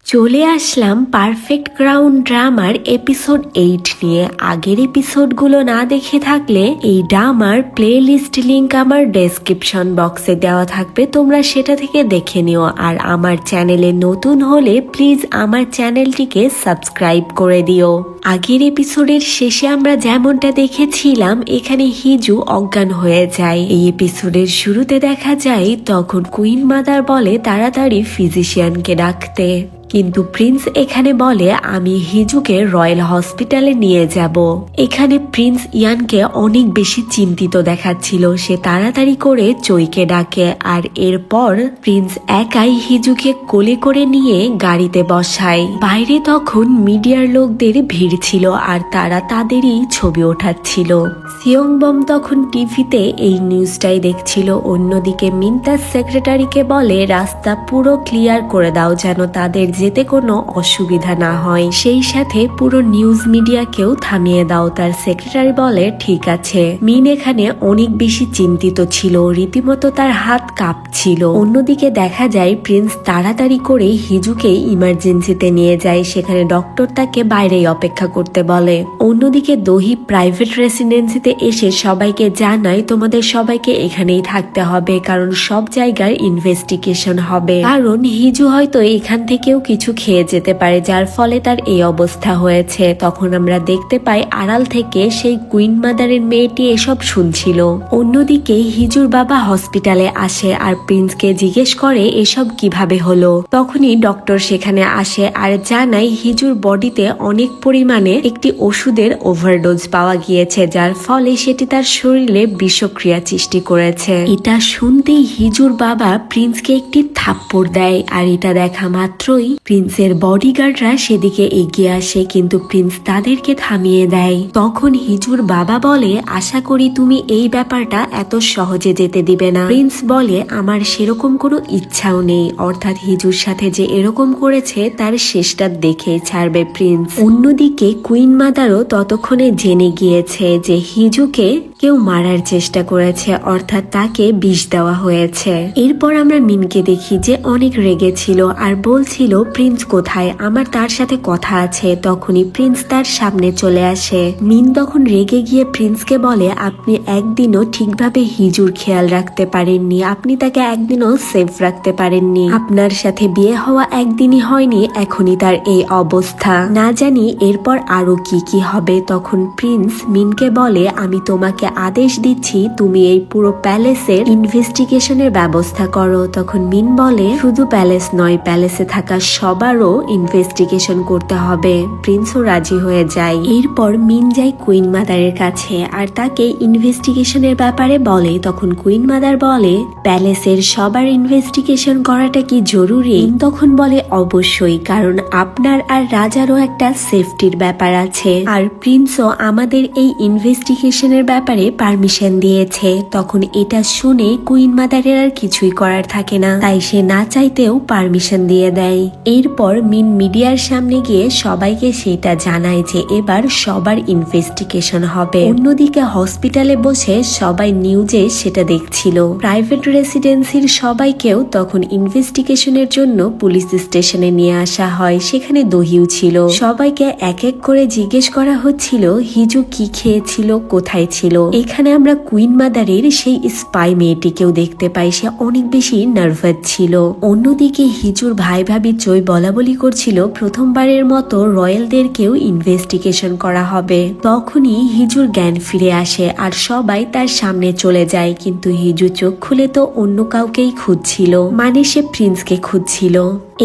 চলে আসলাম perfect crown ড্রামার episode 8 নিয়ে। আগের এপিসোডগুলো না দেখে থাকলে এই ড্রামার প্লে লিস্ট লিঙ্ক আমার ডেসক্রিপশন বক্সে দেওয়া থাকবে, তোমরা সেটা থেকে দেখে নিও। আর আমার চ্যানেলে নতুন হলে প্লিজ আমার চ্যানেলটিকে সাবস্ক্রাইব করে দিও। আগের এপিসোডের শেষে আমরা যেমনটা দেখেছিলাম, এখানে হিজু অজ্ঞান হয়ে যায়। এই এপিসোডের শুরুতে দেখা যায় তখন কুইন মাদার বলে তাড়াতাড়ি ফিজিশিয়ানকে ডাকতে, কিন্তু প্রিন্স এখানে বলে আমি হিজুকে রয়্যাল হসপিটালে নিয়ে যাব। এখানে প্রিন্স ইয়ানকে অনেক বেশি চিন্তিত দেখাচ্ছিল। সে তাড়াতাড়ি করে চইকে ডাকে আর এরপর প্রিন্স একাই হিজুকে কোলে করে নিয়ে গাড়িতে বসায়। বাইরে তখন মিডিয়ার লোকদের ভিড় ছিল আর তারা তাদেরই ছবি ওঠাচ্ছিল। সিয়ংবম তখন টিভিতে এই নিউজটাই দেখছিল। অন্যদিকে মিন তার সেক্রেটারিকে বলে রাস্তা পুরো ক্লিয়ার করে দাও যেন তাদের যেতে কোনো অসুবিধা না হয়, সেই সাথে পুরো নিউজ মিডিয়াকেও থামিয়ে দাও। তার সেক্রেটারি বলে ঠিক আছে। মিন এখানে অনেক বেশি চিন্তিত ছিল, রীতিমতো তার হাত কাঁপছিল। অন্যদিকে দেখা যায় প্রিন্স তাড়াতাড়ি করে হিজুকে ইমার্জেন্সিতে নিয়ে যায়। সেখানে ডক্টর তাকে বাইরেই অপেক্ষা করতে বলে। অন্যদিকে দহি প্রাইভেট রেসিডেন্সিতে এসে সবাইকে জানায় তোমাদের সবাইকে এখানেই থাকতে হবে, কারণ সব জায়গার ইনভেস্টিগেশন হবে। কারণ হিজু হয়তো এখান থেকেও কিছু খেয়ে যেতে পারে, যার ফলে তার এই অবস্থা হয়েছে। তখন আমরা দেখতে পাই আড়াল থেকে সেই কুইন মাদারের মেয়েটি এসব শুনছিল। অন্যদিকে হিজুর বাবা হসপিটালে আসে আর প্রিন্সকে জিজ্ঞেস করে এসব কিভাবে হলো। তখনই ডক্টর সেখানে আসে আর জানায় হিজুর বডিতে অনেক পরিমাণে একটি ওষুধের ওভারডোজ পাওয়া গিয়েছে, যার ফলে সেটি তার শরীরে বিষক্রিয়া সৃষ্টি করেছে। এটা শুনতেই হিজুর বাবা প্রিন্সকে একটি থাপ্পড় দেয় আর এটা দেখা মাত্রই প্রিন্সের বডিগার্ডরা সেদিকে এগিয়ে আসে, কিন্তু প্রিন্স তাদেরকে থামিয়ে দেয়। তখন হিজুর বাবা বলে আশা করি তুমি এই ব্যাপারটা এত সহজে যেতে দিবে না। প্রিন্স বলে আমার সেরকম কোনো ইচ্ছাও নেই, অর্থাৎ হিজুর সাথে যে এরকম করেছে তার শেষটা দেখেই ছাড়বে প্রিন্স। অন্যদিকে কুইন মাদারও ততক্ষণে জেনে গিয়েছে যে হিজুকে কেউ মারার চেষ্টা করেছে, অর্থাৎ তাকে বিষ দেওয়া হয়েছে। এরপর আমরা মিনকে দেখি যে অনেক রেগে ছিল আর বলছিল প্রিন্স কোথায়, আমার তার সাথে কথা আছে। তখনই প্রিন্স তার সামনে চলে আসে। মিন তখন রেগে গিয়ে প্রিন্সকে বলে আপনি একদিনও ঠিকভাবে হিজুর খেয়াল রাখতে পারেননি, আপনি তাকে একদিনও সেফ রাখতে পারেননি। আপনার সাথে বিয়ে হওয়া একদিনই হয়নি, এখনই তার এই অবস্থা। না জানি এরপর আরো কি কি হবে। তখন প্রিন্স মিনকে বলে আমি তোমাকে আদেশ দিচ্ছি তুমি এই পুরো প্যালেসের ইনভেস্টিগেশনের ব্যবস্থা করো। তখন মিন বলে শুধু প্যালেস নয়, প্যালেসে থাকা সবারও ইনভেস্টিগেশন করতে হবে। প্রিন্সও রাজি হয়ে যায়। এরপর মিন যায় কুইন মাদারের কাছে আর তাকে ইনভেস্টিগেশনের ব্যাপারে বলে। তখন কুইন মাদার বলে প্যালেসের সবার ইনভেস্টিগেশন করাটা কি জরুরি? তখন বলে অবশ্যই, কারণ আপনার আর রাজারও একটা সেফটির ব্যাপার আছে, আর প্রিন্সও আমাদের এই ইনভেস্টিগেশনের ব্যাপারে পারমিশন দিয়েছে। তখন এটা শুনে কুইন মাদারের আর কিছুই করার থাকে না, তাই সে না চাইতেও পারমিশন দিয়ে দেয়। এরপর মিন মিডিয়ার সামনে গিয়ে সবাইকে সেটা জানায় যে এবার সবার ইনভেস্টিগেশন হবে। অন্যদিকে হসপিটালে বসে সবাই নিউজে সেটা দেখছিল। প্রাইভেট রেসিডেন্সির সবাইকেও তখন ইনভেস্টিগেশনের জন্য পুলিশ স্টেশনে নিয়ে আসা হয়। সেখানে দহিও ছিল। সবাইকে এক এক করে জিজ্ঞেস করা হচ্ছিল হিজু কি খেয়েছিল, কোথায় ছিল। এখানে আমরা কুইন মাদারের সেই স্পাই মেয়েটিকেও দেখতে পাই, সে অনেক বেশি নার্ভাস ছিল। অন্যদিকে হিজুর ভাই ভাবি চই বলা বলি করছিল প্রথমবারের মতো রয়্যালদেরকেও ইনভেস্টিগেশন করা হবে। তখনই হিজুর জ্ঞান ফিরে আসে আর সবাই তার সামনে চলে যায়, কিন্তু হিজু চোখ খুলে তো অন্য কাউকেই খুঁজছিল, মানে সে প্রিন্সকে খুঁজছিল।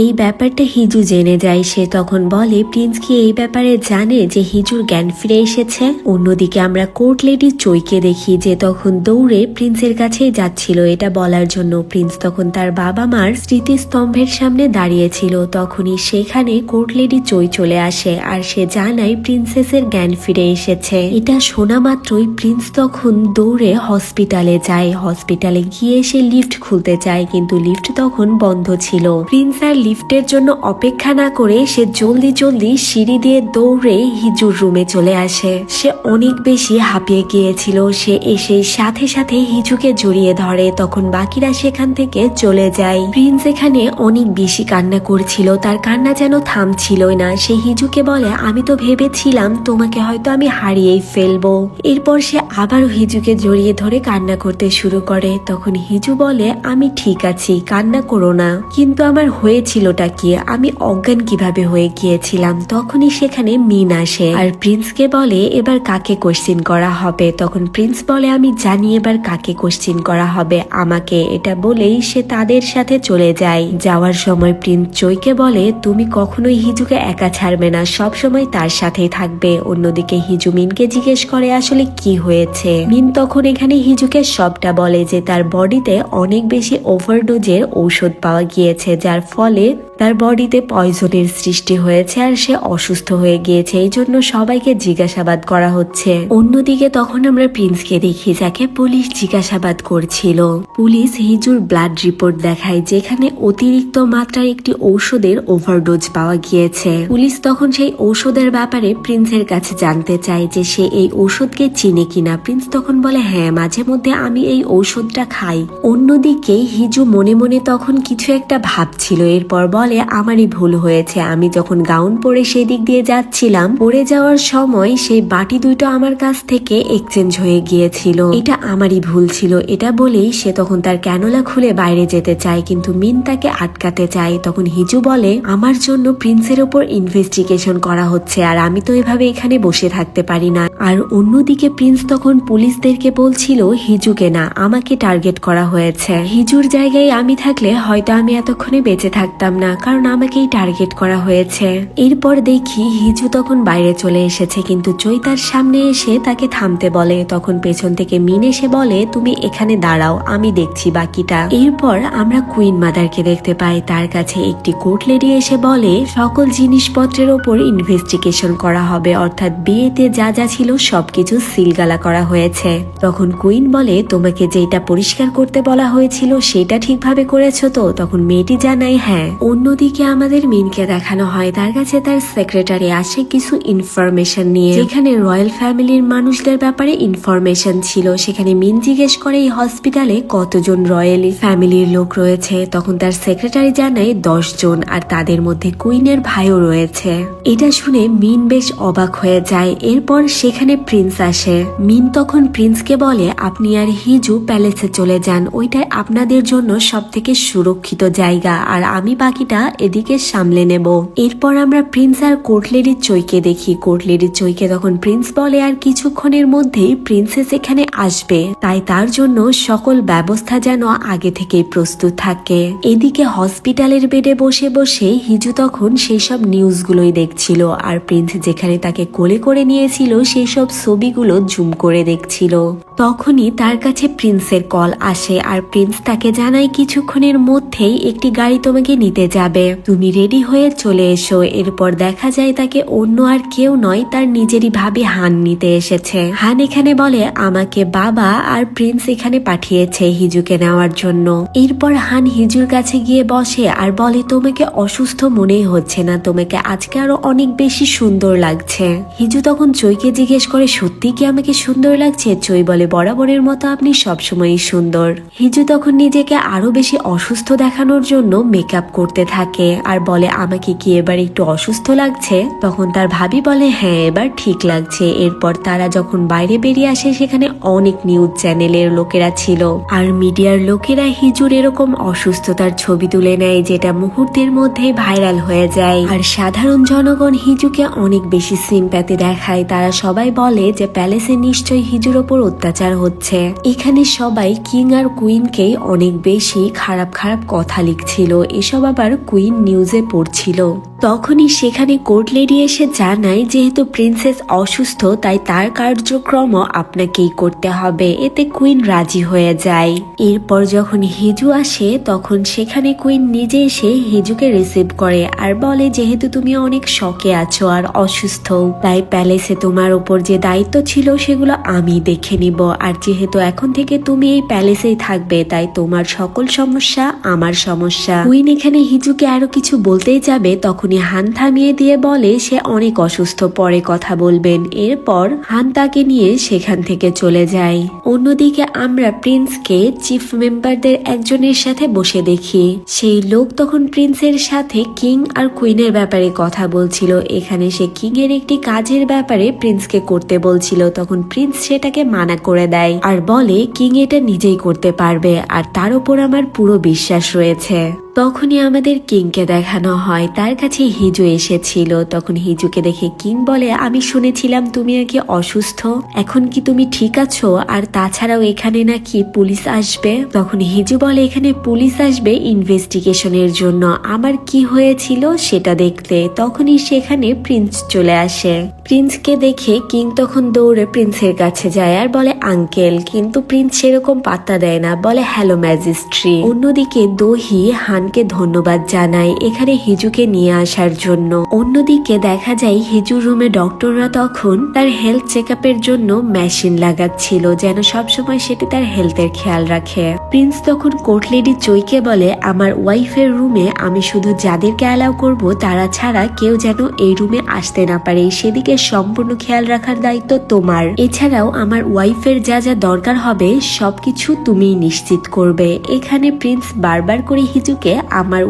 এই ব্যাপারটা হিজু জেনে যায়। সে তখন বলে প্রিন্স কি এই ব্যাপারে জানে যে হিজুর জ্ঞান ফিরে এসেছে? অন্যদিকে আমরা কোর্ট লেডি চইকে দেখি যে তখন দৌড়ে প্রিন্সের কাছেই যাচ্ছিল এটা বলার জন্য। প্রিন্স তখন তার বাবা মার স্মৃতিস্তম্ভের সামনে দাঁড়িয়েছিল। তখনই সেখানে কোর্ট লেডি চই চলে আসে আর সে জানায় প্রিন্সেসের জ্ঞান ফিরে এসেছে। এটা শোনা মাত্রই প্রিন্স তখন দৌড়ে হসপিটালে যায়। হসপিটালে গিয়ে সে লিফট খুলতে চায়, কিন্তু লিফট তখন বন্ধ ছিল। প্রিন্স আর লিফটের জন্য অপেক্ষা না করে সে জলদি জলদি সিঁড়ি দিয়ে দৌড়ে হিজুর রুমে চলে আসে। সে অনেক বেশি হাঁপিয়ে গিয়েছিল। সে এসে সাথে সাথে হিজুকে জড়িয়ে ধরে। তখন বাকিরা সেখান থেকে চলে যায়। প্রিন্স এখানে অনেক বেশি কান্না করছিল, তার কান্না যেন থামছিলই না। সে হিজুকে বলে, আমি তো ভেবেছিলাম তোমাকে হয়তো আমি হারিয়েই ফেলবো। এরপর সে আবারও হিজুকে জড়িয়ে ধরে কান্না করতে শুরু করে। তখন হিজু বলে, আমি ঠিক আছি, কান্না করো না। কিন্তু আমার হয়েছিলটা কি, আমি অজ্ঞান কিভাবে হয়ে গিয়েছিলাম? তখনই সেখানে মিন আসে আর প্রিন্সকে বলে, এবার কাকে কোশ্চেন করা হবে? তখন প্রিন্স বলে, আমি জানি এবার কাকে কোশ্চেন করা হবে, আমাকে। এটা বলেই সে তাদের সাথে চলে যায়। যাওয়ার সময় প্রিন্স চইকে বলে, তুমি কখনোই হিজুকে একা ছাড়বে না, সব সময় তার সাথেই থাকবে। অন্যদিকে হিজু মিনকে জিজ্ঞেস করে আসলে কি হয়েছে। মিন তখন এখানে হিজুকে সবটা বলে যে তার বডিতে অনেক বেশি ওভারডোজের ঔষধ পাওয়া গিয়েছে, যার ফলে তার বডিতে পয়জনের সৃষ্টি হয়েছে আর সে অসুস্থ হয়ে গিয়েছে। এই জন্য সবাইকে জিজ্ঞাসাবাদ করা হচ্ছে। অন্যদিকে তখন আমরা প্রিন্সকে দেখি, যাকে পুলিশ জিজ্ঞাসাবাদ করছিল। পুলিশ হিজুর ব্লাড রিপোর্ট দেখায়, যেখানে অতিরিক্ত মাত্রায় একটি ঔষধের ওভারডোজ পাওয়া গিয়েছে। পুলিশ তখন সেই ঔষধের ব্যাপারে প্রিন্সের কাছে জানতে চায় যে সে এই ঔষধকে চিনে কিনা। প্রিন্স তখন বলে, হ্যাঁ, মাঝে মধ্যে আমি এই ঔষধটা খাই। অন্যদিকে হিজু মনে মনে তখন কিছু একটা ভাবছিল। এরপর বলে, আমারই ভুল হয়েছে, আমি যখন গাউন পরে সেই দিক দিয়ে যাচ্ছিলাম, পরে যাওয়ার সময় সেই বাটি দুটো আমার কাছ থেকে এক্সচেঞ্জ হয়ে গিয়েছিল, এটা আমারই ভুল ছিল। এটা বলেই সে তখন তার ক্যানোলা খুলে বাইরে যেতে চায়, কিন্তু মিন তাকে আটকাতে চায়। তখন হিজু বলে, আমার জন্য প্রিন্সের ওপর ইনভেস্টিগেশন করা হচ্ছে আর আমি তো এভাবে এখানে বসে থাকতে পারি না। আর অন্যদিকে প্রিন্স তখন পুলিশদেরকে বলছিল, হিজুকে না, আমাকে টার্গেট করা হয়েছে। হিজুর জায়গায় আমি থাকলে হয়তো আমি এতক্ষণে বেঁচে থাকতাম না, কারণ আমাকেই টার্গেট করা হয়েছে। এরপর দেখি হিজু তখন বাইরে চলে এসেছে, কিন্তু চৈ তার সামনে এসে তাকে থামতে বলে। তখন পেছন থেকে মিন এসে বলে, তুমি এখানে দাঁড়াও, আমি দেখছি বাকিটা। এরপর আমরা কুইন মাদারকে দেখতে পাই। তার কাছে একটি কোর্ট লেডি এসে বলে, সকল জিনিসপত্রের ওপর ইনভেস্টিগেশন করা হবে, অর্থাৎ বিয়েতে যা যা ছিল সবকিছু সিলগালা করা হয়েছে। তখন কুইন বলে, তোমাকে যেটা পরিষ্কার করতে বলা হয়েছিল সেটা ঠিকভাবে করেছো তো? তখন মেয়েটি জানায়, হ্যাঁ। অন্যদিকে আমাদের মিনকে দেখানো হয়, তার কাছে তার সেক্রেটারি আসে কিছু ইনফরমেশন নিয়ে, যেখানে রয়্যাল ফ্যামিলির মানুষদের ব্যাপারে ইনফরমেশন ছিল। সেখানে মিন জিজ্ঞেস করে এই হসপিটালে কতজন রয়্যাল ফ্যামিলির লোক রয়েছে। তখন তার সেক্রেটারি জানায় 10 জন, আর তাদের মধ্যে কুইনের ভাইও রয়েছে। এটা শুনে মিন বেশ অবাক হয়ে যায়। এরপর সেখানে প্রিন্স আসে। মিন তখন প্রিন্সকে বলে, আপনি আর হিজু প্যালেসে চলে যান, ওইটাই আপনাদের জন্য সব থেকে সুরক্ষিত জায়গা, আর আমি বাকিটা এদিকে সামলে নেব। এরপর আমরা প্রিন্স আর কোর্টলেডির চইকে দেখি। কোর্টলেডির চইকে তখন প্রিন্স বলে, আর কিছুক্ষণের মধ্যেই প্রিন্সেস এখানে আসবে, তাই তার জন্য সকল ব্যবস্থা যেন আগে থেকেই প্রস্তুত থাকে। এদিকে হসপিটালের বেডে বসে বসে হিজু তখন সেই সব নিউজগুলোই দেখছিল, আর প্রিন্স যেখানে তাকে কোলে করে নিয়েছিল সেই সব ছবিগুলো জুম করে দেখছিল। তখনই তার কাছে প্রিন্সের কল আসে, আর প্রিন্স তাকে জানায় কিছুক্ষণের মধ্যেই একটি গাড়ি তোমাকে নিতে যাবে, তুমি রেডি হয়ে চলে এসো। এরপর দেখা যায় তাকে অন্য আর কেউ নয়, তার নিজেরই ভাবি হান নিতে এসেছে। হান এখানে বলে, আমাকে বাবা আর প্রিন্স এখানে পাঠিয়েছে হিজুকে নেওয়ার জন্য। এরপর হান হিজুর কাছে গিয়ে বসে আর বলে, তোমাকে অসুস্থ মনেই হচ্ছে না, তোমাকে আজকে আরো অনেক বেশি সুন্দর লাগছে। হিজু তখন চৈকে জিজ্ঞেস করে, সত্যি কি আমাকে সুন্দর লাগছে? চৈ বলে, বরাবরের মতো আপনি সবসময়ই সুন্দর। হিজু তখন নিজেকে আরো বেশি অসুস্থ দেখানোর জন্য মেকআপ করতে থাকে আর বলে, আমাকে কি এবার একটু অসুস্থ লাগছে? তখন তার ভাবি বলে, হ্যাঁ এবার ঠিক লাগছে। এরপর তারা যখন বাইরে বেরিয়ে আসে, সেখানে অনেক নিউজ চ্যানেলের লোকেরা ছিল, আর মিডিয়ার লোকেরা হিজুর এরকম অসুস্থতার ছবি তুলে নেয়, যেটা মুহূর্তের মধ্যে ভাইরাল হয়ে যায়। আর সাধারণ জনগণ হিজুকে অনেক বেশি সিম্প্যাথি দেখায়। তারা সবাই বলে যে প্যালেসে নিশ্চয়ই হিজুর ওপর অত্যাচার হচ্ছে। এখানে সবাই কিং আর কুইনকে অনেক বেশি খারাপ খারাপ কথা লিখছিল, এসব আবার কুইন নিউজে পড়ছিল। তখনই সেখানে কোর্ট লেডি এসে জানায় যেহেতু প্রিন্সেস অসুস্থ তাই তার কার্যক্রম আপনাকেই করতে হবে। এতে কুইন রাজি হয়ে যায়। এরপর যখন হিজু আসে তখন সেখানে কুইন নিজে এসে হিজুকে রিসিভ করে আর বলে যেহেতু তুমি অনেক শকে আছো আর অসুস্থ তাই প্যালেসে তোমার উপর যে দায়িত্ব ছিল সেগুলো আমি দেখে নিব, আর যেহেতু এখন থেকে তুমি এই প্যালেসেই থাকবে তাই তোমার সকল সমস্যা আমার সমস্যা। কুইন এখানে হিজুকে আরো কিছু বলতেই যাবে তখনই হান থামিয়ে দিয়ে বলে সে অনেক অসুস্থ, পরে কথা বলবেন। এরপর হান তাকে নিয়ে সেখান থেকে চলে যায়। অন্যদিকে আমরা প্রিন্সকে চিফ মেম্বারদের একজনের সাথে বসে দেখি। সেই লোক তখন প্রিন্সের সাথে কিং আর কুইনের ব্যাপারে কথা বলছিল। এখানে সে কিং এর একটি কাজের ব্যাপারে প্রিন্সকে করতে বলছিল, তখন প্রিন্স সেটাকে মানা করে দেয় আর বলে কিং এটা নিজেই করতে পারবে আর তার উপর আমার পুরো বিশ্বাস রয়েছে। তখনই আমাদের কিংকে দেখানো হয়, তার কাছে হিজু এসেছিল। তখন হিজুকে দেখে কিং বলে আমি শুনেছিলাম তুমি নাকি অসুস্থ, এখন কি তুমি ঠিক আছো? আর তাছাড়াও এখানে নাকি পুলিশ আসবে। তখন হিজু বলে এখানে পুলিশ আসবে ইনভেস্টিগেশনের জন্য, আমার কি হয়েছিল সেটা দেখতে। তখনই সেখানে প্রিন্স চলে আসে। প্রিন্সকে দেখে কিং তখন দৌড়ে প্রিন্সের কাছে যায় আর বলে আঙ্কেল, কিন্তু প্রিন্স সেরকম পাত্তা দেয় না, বলে হ্যালো ম্যাজিস্ট্রি। অন্যদিকে দোহি হানকে ধন্যবাদ জানায় এখানে হিজুকে নিয়ে আসার জন্য। অন্যদিকে দেখা যায় হিজুর রুমে ডক্টররা তখন তার হেলথ চেক আপের জন্য মেশিন লাগাচ্ছিল যেন সবসময় সেটি তার হেলথের খেয়াল রাখে। প্রিন্স তখন কোর্ট লেডি চইকে বলে আমার ওয়াইফের রুমে আমি শুধু যাদেরকে অ্যালাউ করব তারা ছাড়া কেউ যেন এই রুমে আসতে না পারে, সেদিকে সম্পূর্ণ খেয়াল রাখার দায়িত্ব তোমার। এছাড়াও আমার ওয়াইফের যা যা দরকার হবে সবকিছু তুমিই নিশ্চিত করবে। এখানে প্রিন্স বারবার করে হিজুকে আমার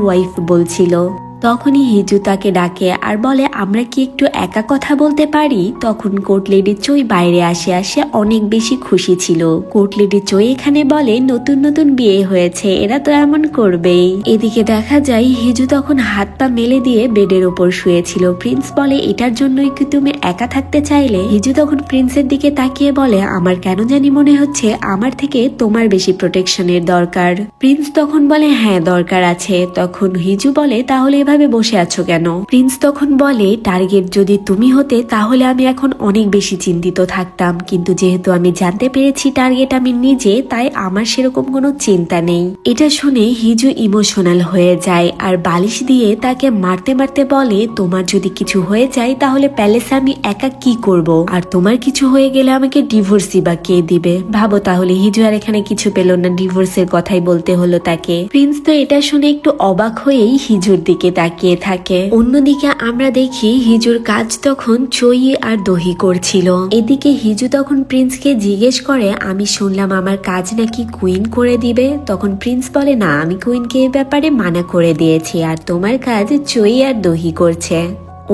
ওয়াইফ বলছিল। তখনই হিজু তাকে ডাকে আর বলে আমরা কি একটু একা কথা বলতে পারি। তখন কোর্ট লেডি চই বাইরে আসে অনেক বেশি খুশি ছিল। কোর্ট লেডি চই এখানে বলে নতুন নতুন বিয়ে হয়েছে, এরা তো এমন করবেই। এদিকে দেখা যায় হিজু তখন হাত পা মেলে দিয়ে বেডের ওপর শুয়েছিল। প্রিন্স বলে এটার জন্যই কি তুমি একা থাকতে চাইলে? হিজু তখন প্রিন্সের দিকে তাকিয়ে বলে আমার কেন জানি মনে হচ্ছে আমার থেকে তোমার বেশি প্রোটেকশনের দরকার। প্রিন্স তখন বলে হ্যাঁ দরকার আছে। তখন হিজু বলে তাহলে ভাবে বসে আছো কেন? প্রিন্স তখন বলে টার্গেট যদি তুমি হতে তাহলে আমি এখন অনেক বেশি চিন্তিত থাকতাম, কিন্তু যেহেতু আমি জানতে পেরেছি টার্গেট আমি নিজে তাই আমার সেরকম কোনো চিন্তা নেই। এটা শুনে হিজু ইমোশনাল হয়ে যায় আর বালিশ দিয়ে তাকে মারতে মারতে বলে তোমার যদি কিছু হয়ে যায় তাহলে প্যালেসে আমি একা কি করব, আর তোমার কিছু হয়ে গেলে আমাকে ডিভোর্সই বা কে দিবে? ভাবো তাহলে। হিজু আর এখানে কিছু পেল না, ডিভোর্সের কথাই বলতে হলো তাকে। প্রিন্স তো এটা শুনে একটু অবাক হয়েই হিজুর দিকে তাকিয়ে থাকে। অন্যদিকে আমরা দেখি হিজুর কাজ তখন চই আর দহি করছিল। এদিকে হিজু তখন প্রিন্সকে জিজ্ঞেস করে আমি শুনলাম আমার কাজ নাকি কুইন করে দিবে। তখন প্রিন্স বলে না, আমি কুইনকে এই ব্যাপারে মানা করে দিয়েছি আর তোমার কাজ চই আর দহি করছে।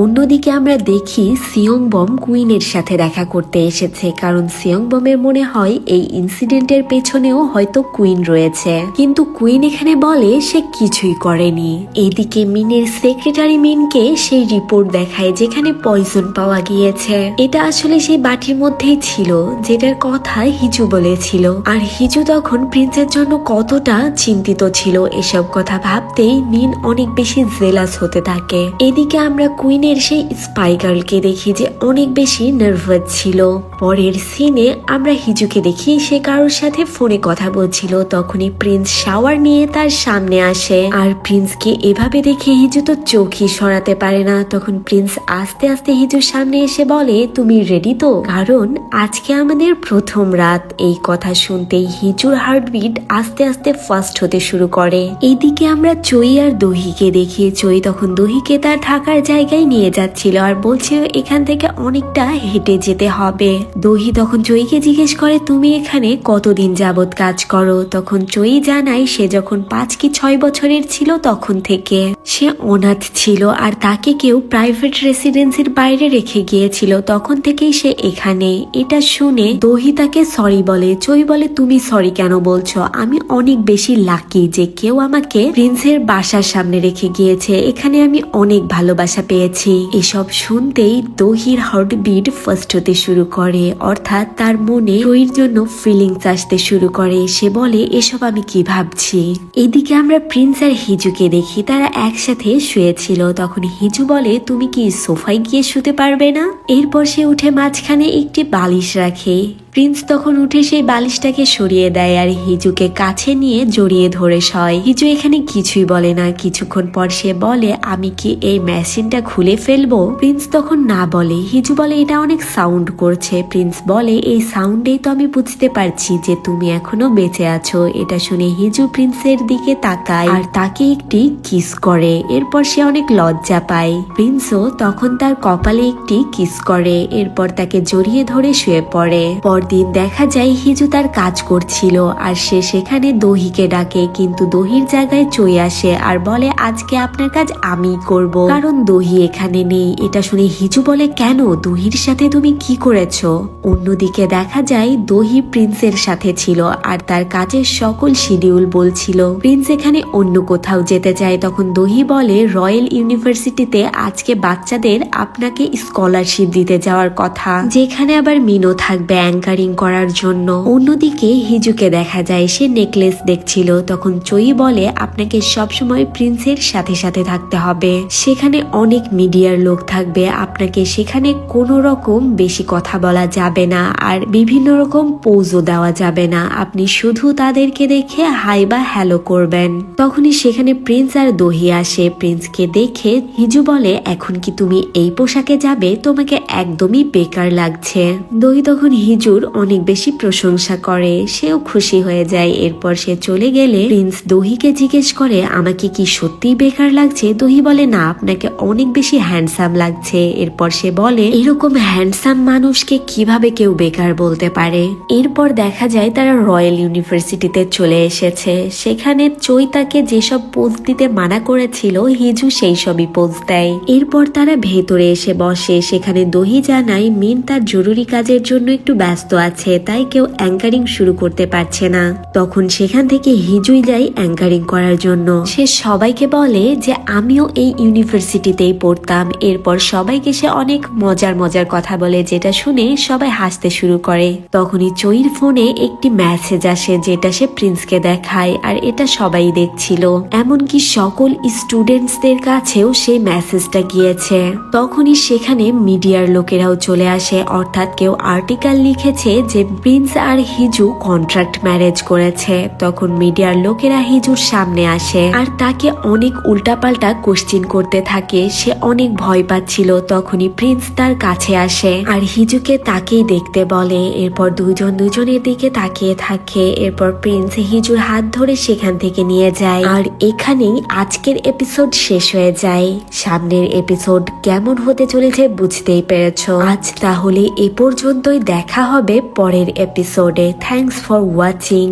অন্যদিকে আমরা দেখি সিয়ং বম কুইনের সাথে দেখা করতে এসেছে, কারণ সিয়ং বমের মনে হয় এই ইনসিডেন্টের পেছনেও হয়তো কুইন রয়েছে, কিন্তু কুইন এখানে বলে সে কিছুই করেনি। এদিকে মিনের সেক্রেটারি মিনকে সেই রিপোর্ট দেখায় যেখানে পয়জন পাওয়া গিয়েছে। এটা আসলে সেই বাটির মধ্যেই ছিল যেটার কথা হিজু বলেছিল। আর হিজু তখন প্রিন্সের জন্য কতটা চিন্তিত ছিল এসব কথা ভাবতেই মিন অনেক বেশি জেলাস হতে থাকে। এদিকে আমরা কুইন সেই স্পাই গার্লকে দেখি যে অনেক বেশি নার্ভাস ছিল। পরের সিনে আমরা হিজুকে দেখি সে কারোর সাথে ফোনে কথা বলছিল। তখনই প্রিন্স শাওয়ার নিয়ে তার সামনে আসে আর প্রিন্সকে এভাবে দেখে হিজু তো চোখই সরাতে পারে না। তখন প্রিন্স আস্তে আস্তে হিজুর সামনে এসে বলে তুমি রেডি তো, কারণ আজকে আমাদের প্রথম রাত। এই কথা শুনতেই হিজুর হার্টবিট আস্তে আস্তে ফাস্ট হতে শুরু করে। এইদিকে আমরা চই আর দহিকে দেখি। চই তখন দহিকে তার থাকার জায়গায় নিয়ে যাচ্ছিল আর বলছে এখান থেকে অনেকটা হেঁটে যেতে হবে। দহি তখন চইকে জিজ্ঞেস করে তুমি এখানে কতদিন যাবত কাজ করো? তখন চই জানায় সে যখন 5 কি 6 বছরের ছিল তখন থেকে সে অনাথ ছিল আর তাকে কেউ প্রাইভেট রেসিডেন্সির বাইরে রেখে গিয়েছিল, তখন থেকেই সে এখানে। এটা শুনে দহি তাকে সরি বলে। চই বলে তুমি সরি কেন বলছো? আমি অনেক বেশি লাকি যে কেউ আমাকে প্রিন্সের বাসার সামনে রেখে গিয়েছে, এখানে আমি অনেক ভালোবাসা পেয়েছি। যাচ্ছি। এসব শুনতেই দহির হার্টবিট ফার্স্ট হতে শুরু করে, অর্থাৎ তার মনে চইর জন্য ফিলিংস আসতে শুরু করে। সে বলে এসব আমি কি ভাবছি। এদিকে আমরা প্রিন্স আর হিজুকে দেখি তারা একসাথে শুয়েছিল। তখন হিজু বলে তুমি কি সোফায় গিয়ে শুতে পারবে না? এরপর সে উঠে মাঝখানে একটি বালিশ রাখে। প্রিন্স তখন উঠে সেই বালিশটাকে সরিয়ে দেয় আর হিজুকে কাছে নিয়ে জড়িয়ে ধরে শয়। হিজু এখানে কিছুই বলে না। কিছুক্ষণ পর সে বলে আমি কি এই মেশিনটা খুলে ফেলবো? প্রিন্স তখন না বলে। হিজু বলে এটা অনেক সাউন্ড করছে। প্রিন্স বলে এই সাউন্ডেই তো আমি বুঝতে পারছি যে তুমি এখনো বেঁচে আছো। এটা শুনে হিজু প্রিন্সের দিকে তাকায় আর তাকে একটি কিস করে। এরপর সে অনেক লজ্জা পায়। প্রিন্সও তখন তার কপালে একটি কিস করে। এরপর তাকে জড়িয়ে ধরে শুয়ে পড়ে। পরদিন দেখা যায় হিজু তার কাজ করছিল আর সে সেখানে দহিকে ডাকে, কিন্তু দহির জায়গায় চই আসে আর বলে আজকে আপনার কাজ আমি করব, কারণ দহি এখানে নেই। এটা শুনে হিজু বলে কেন, দহির সাথে তুমি কি করেছো? অন্যদিকে দেখা যায় দহি প্রিন্সের সাথে ছিল আর তার কাজের সকল শিডিউল বলছিল। প্রিন্স এখানে অন্য কোথাও যেতে চায়। তখন দহি বলে রয়্যাল ইউনিভার্সিটিতে আজকে বাচ্চাদের আপনাকে স্কলারশিপ দিতে যাওয়ার কথা, যেখানে আবার মিনো থাকবে অ্যাঙ্কারিং করার জন্য। অন্যদিকে হিজুকে দেখা যায় সে নেকলেস দেখছিল। তখন চই বলে আপনাকে সবসময় প্রিন্সের সাথে সাথে থাকতে হবে, সেখানে অনেক মিডিয়ার লোক থাকবে, আপনাকে সেখানে কোনো রকম বেশি কথা বলা যাবে না আর বিভিন্ন রকম পোজও দেওয়া যাবে না, আপনি শুধু তাদেরকে দেখে হাই বা হ্যালো করবেন। তখনই সেখানে প্রিন্স আর দহি আসে। প্রিন্সকে দেখে হিজু বলে এখন কি তুমি এই পোশাকে যাবে? তোমাকে একদমই বেকার লাগছে। দহি তখন হিজুর অনেক বেশি প্রশংসা করে, সেও খুশি হয়ে যায়। এরপর সে চলে গেলে প্রিন্স দহিকে জিজ্ঞেস করে আমাকে কি সত্যিই বেকার লাগছে? দহি বলে না, আপনাকে অনেক বেশি হ্যান্ডসাম লাগছে। এরপর সে বলে এরকম হ্যান্ডসাম মানুষকে কিভাবে কেউ বেকার বলতে পারে? এরপর দেখা যায় তারা রয়্যাল ইউনিভার্সিটিতে চলে এসেছে। সেখানে চই তাকে যেসব পোজ দিতে মানা করেছিল হিজু সেই সবই পোজ দেয়। এরপর তারা ভেতরে এসে বসে। সেখানে দহি জানায় মিন তার জরুরি কাজের জন্য একটু ব্যস্ত আছে, তাই কেউ অ্যাঙ্কারিং শুরু করতে পারছে না। তখন সেখান থেকে হিজুই যায় অ্যাঙ্কারিং করার জন্য। সে সবাইকে বলে যে আমিও এই ইউনিভার্সিটিতেই পড়তাম। এরপর সবাইকে সে অনেক মজার মজার কথা বলে, যেটা শুনে সবাই হাসতে শুরু করে। তখনই চইর ফোনে একটি মেসেজ আসে যেটা সে প্রিন্সকে দেখায় আর এটা সবাই দেখছিল, এমনকি সকল স্টুডেন্টসদের কাছেও সেই মেসেজটা গিয়েছে। তখনই সেখানে মিডিয়ার লোকেরাও চলে আসে, অর্থাৎ কেউ আর্টিকেল লিখেছে যে প্রিন্স আর হিজু কন্ট্রাক্ট ম্যারেজ করেছে। তখন মিডিয়ার লোকেরা হিজুর সামনে আসে আর তাকে অনেক উল্টাপাল্টা কোশ্চিন করতে থাকে। সে অনেক ভয় পাচ্ছিল। তখনই প্রিন্স তার কাছে আসে আর হিজুকে তাকেই দেখতে বলে। এরপর দুজন দুজনের দিকে তাকিয়ে থাকে। এরপর প্রিন্স হিজুর হাত ধরে সেখান থেকে নিয়ে যায় আর এখানেই আজকের এপিসোড শেষ হয়ে যায়। সামনের এপিসোড কেমন হতে চলেছে বুঝতেই পেরেছো। আজ তাহলে এ পর্যন্তই, দেখা হবে পরের এপিসোডে। Thanks for watching.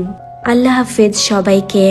আল্লাহ হাফেজ সবাইকে।